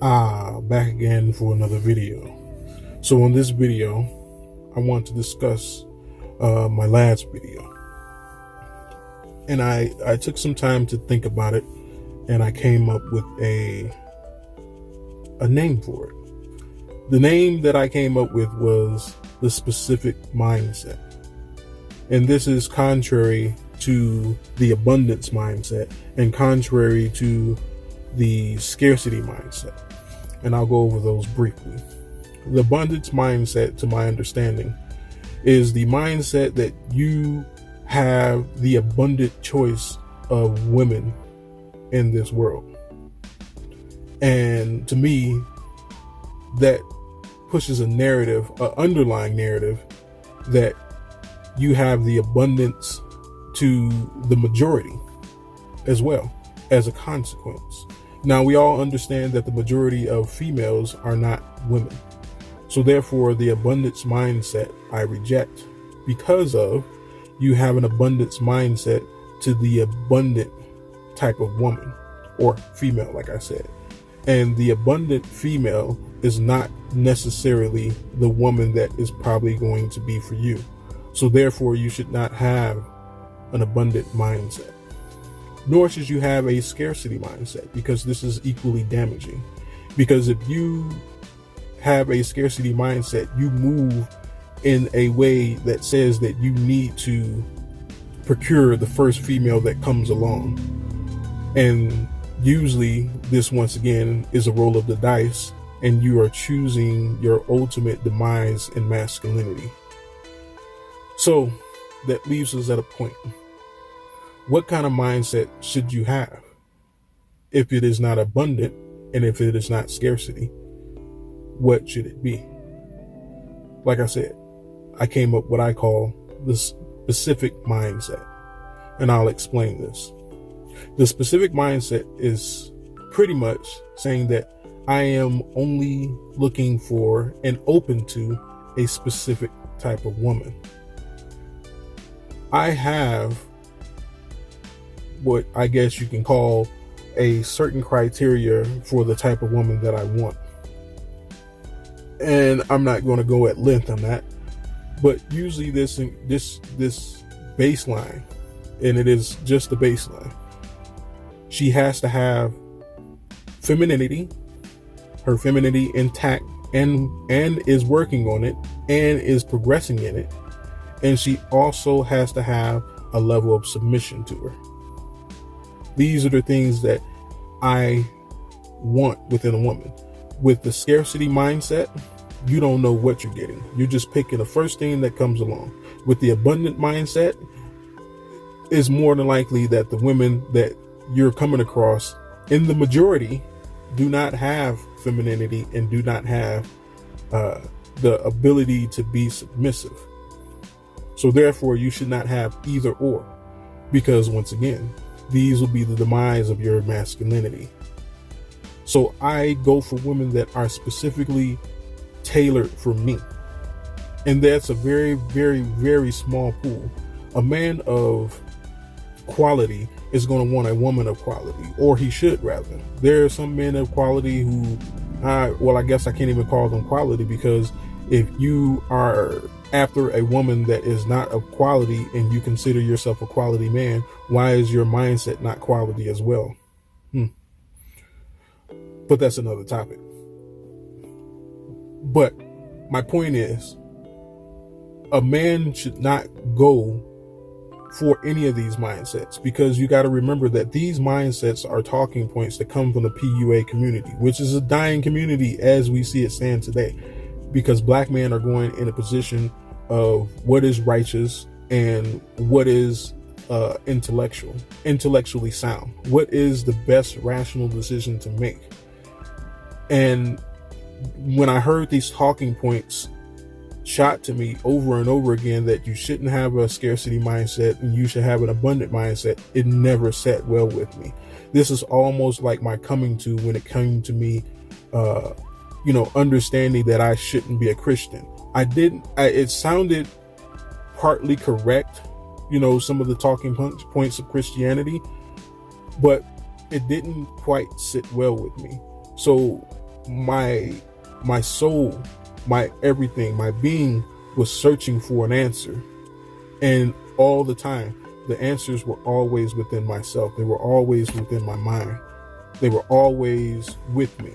Back again for another video. So in this video, I want to discuss my last video. And I took some time to think about it, and I came up with a name for it. The name that I came up with was the specific mindset. And this is contrary to the abundance mindset and contrary to the scarcity mindset. And I'll go over those briefly. The abundance mindset, to my understanding, is the mindset that you have the abundant choice of women in this world. And to me, that pushes a narrative, an underlying narrative, that you have the abundance to the majority as well as a consequence. Now, we all understand that the majority of females are not women. So therefore, the abundance mindset I reject, because of you have an abundance mindset to the abundant type of woman or female, like I said. And the abundant female is not necessarily the woman that is probably going to be for you. So therefore, you should not have an abundant mindset. Nor should you have a scarcity mindset, because this is equally damaging. Because if you have a scarcity mindset, you move in a way that says that you need to procure the first female that comes along. And usually this, once again, is a roll of the dice, and you are choosing your ultimate demise in masculinity. So that leaves us at a point. What kind of mindset should you have if it is not abundant and if it is not scarcity? What should it be? Like I said, I came up with what I call the specific mindset, and I'll explain this. The specific mindset is pretty much saying that I am only looking for and open to a specific type of woman. I have what I guess you can call a certain criteria for the type of woman that I want. And I'm not going to go at length on that, but usually this baseline, and it is just the baseline. She has to have femininity, her femininity intact, and is working on it and is progressing in it. And she also has to have a level of submission to her. These are the things that I want within a woman. With the scarcity mindset, you don't know what you're getting. You're just picking the first thing that comes along. With the abundant mindset, it's more than likely that the women that you're coming across, in the majority, do not have femininity and do not have the ability to be submissive. So therefore, you should not have either or, because once again, these will be the demise of your masculinity. So I go for women that are specifically tailored for me. And that's a very, very, very small pool. A man of quality is going to want a woman of quality, or he should rather. There are some men of quality who, I guess I can't even call them quality, because if you are after a woman that is not of quality and you consider yourself a quality man, why is your mindset not quality as well? But that's another topic. But my point is, a man should not go for any of these mindsets, because you got to remember that these mindsets are talking points that come from the PUA community, which is a dying community as we see it stand today, because black men are going in a position of what is righteous and what is intellectually sound. What is the best rational decision to make? And when I heard these talking points shot to me over and over again, that you shouldn't have a scarcity mindset and you should have an abundant mindset, it never sat well with me. This is almost like my coming to when it came to me, understanding that I shouldn't be a Christian. It sounded partly correct, some of the talking points of Christianity, but it didn't quite sit well with me. So my my soul, my everything, my being was searching for an answer. And all the time, the answers were always within myself. They were always within my mind. They were always with me.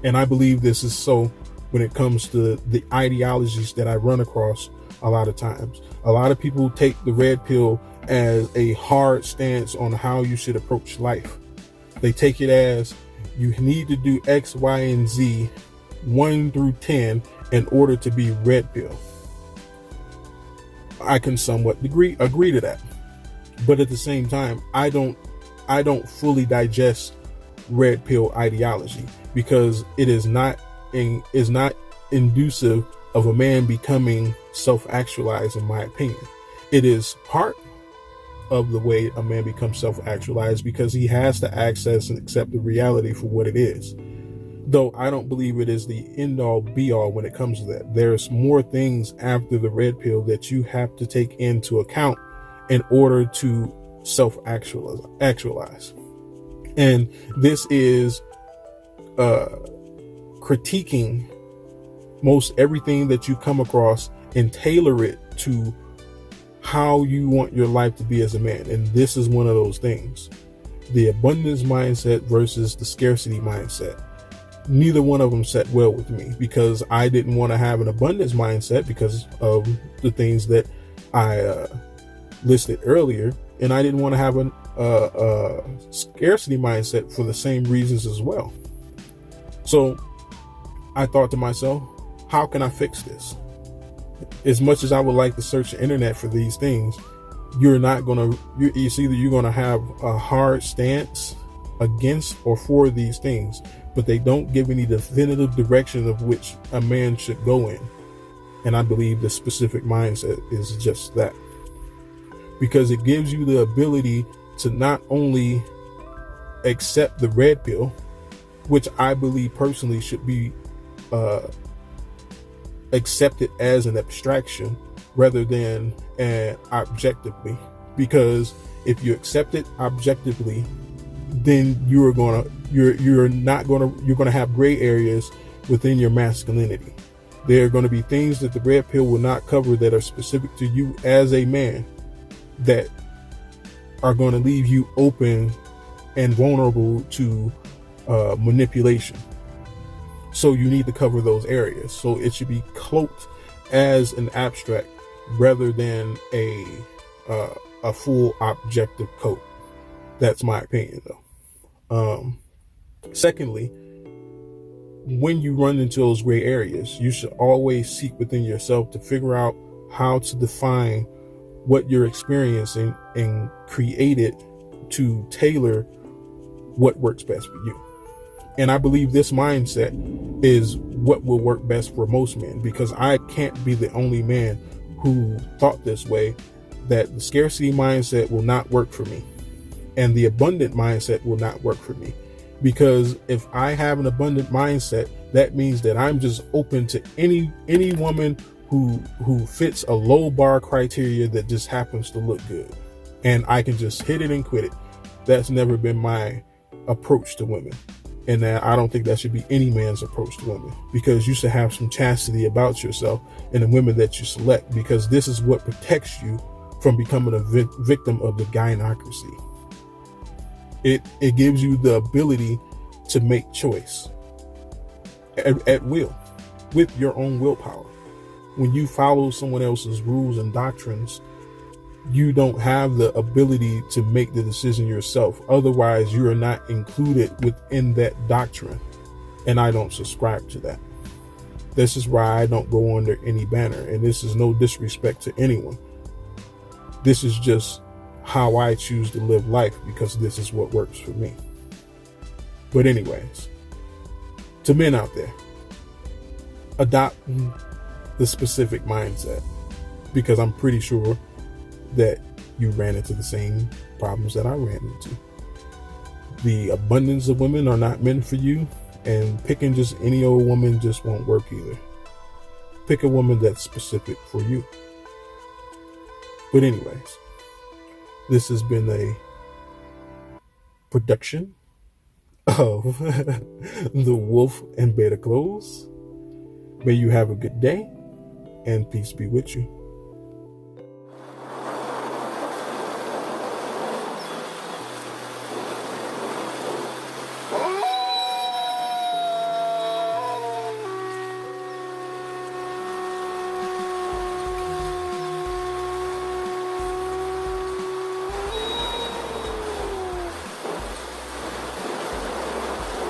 And I believe this is so when it comes to the ideologies that I run across a lot of times. A lot of people take the red pill as a hard stance on how you should approach life. They take it as you need to do X, Y, and Z 1 through 10 in order to be red pill. I can somewhat agree to that. But at the same time, I don't fully digest red pill ideology, because it is not inducive of a man becoming self-actualized, in my opinion. It is part of the way a man becomes self-actualized, because he has to access and accept the reality for what it is. Though I don't believe it is the end-all be-all when it comes to that. There's more things after the red pill that you have to take into account in order to self-actualize. And this is critiquing most everything that you come across and tailor it to how you want your life to be as a man. And this is one of those things. The abundance mindset versus the scarcity mindset. Neither one of them set well with me, because I didn't want to have an abundance mindset because of the things that I listed earlier. And I didn't want to have a scarcity mindset for the same reasons as well. So I thought to myself, how can I fix this? As much as I would like to search the internet for these things, it's either you're going to have a hard stance against or for these things, but they don't give any definitive direction of which a man should go in. And I believe the specific mindset is just that, because it gives you the ability to not only accept the red pill, which I believe personally should be accepted as an abstraction rather than objectively. Because if you accept it objectively, then you're gonna have gray areas within your masculinity. There are going to be things that the red pill will not cover that are specific to you as a man, that are going to leave you open and vulnerable to manipulation. So you need to cover those areas. So it should be cloaked as an abstract rather than a full objective coat. That's my opinion, though. Secondly, when you run into those gray areas, you should always seek within yourself to figure out how to define what you're experiencing and create it to tailor what works best for you. And I believe this mindset is what will work best for most men, because I can't be the only man who thought this way, that the scarcity mindset will not work for me and the abundant mindset will not work for me. Because if I have an abundant mindset, that means that I'm just open to any woman who fits a low bar criteria that just happens to look good, and I can just hit it and quit it. That's never been my approach to women. And I don't think that should be any man's approach to women, because you should have some chastity about yourself and the women that you select, because this is what protects you from becoming a victim of the gynocracy. It gives you the ability to make choice at will, with your own willpower. When you follow someone else's rules and doctrines, you don't have the ability to make the decision yourself. Otherwise, you are not included within that doctrine. And I don't subscribe to that. This is why I don't go under any banner. And this is no disrespect to anyone. This is just how I choose to live life, because this is what works for me. But anyways, to men out there, adopt the specific mindset, because I'm pretty sure that you ran into the same problems that I ran into. The abundance of women are not meant for you, and picking just any old woman just won't work either. Pick a woman that's specific for you. But anyways, this has been a production of The Wolf in Beta Clothes. May you have a good day, and peace be with you.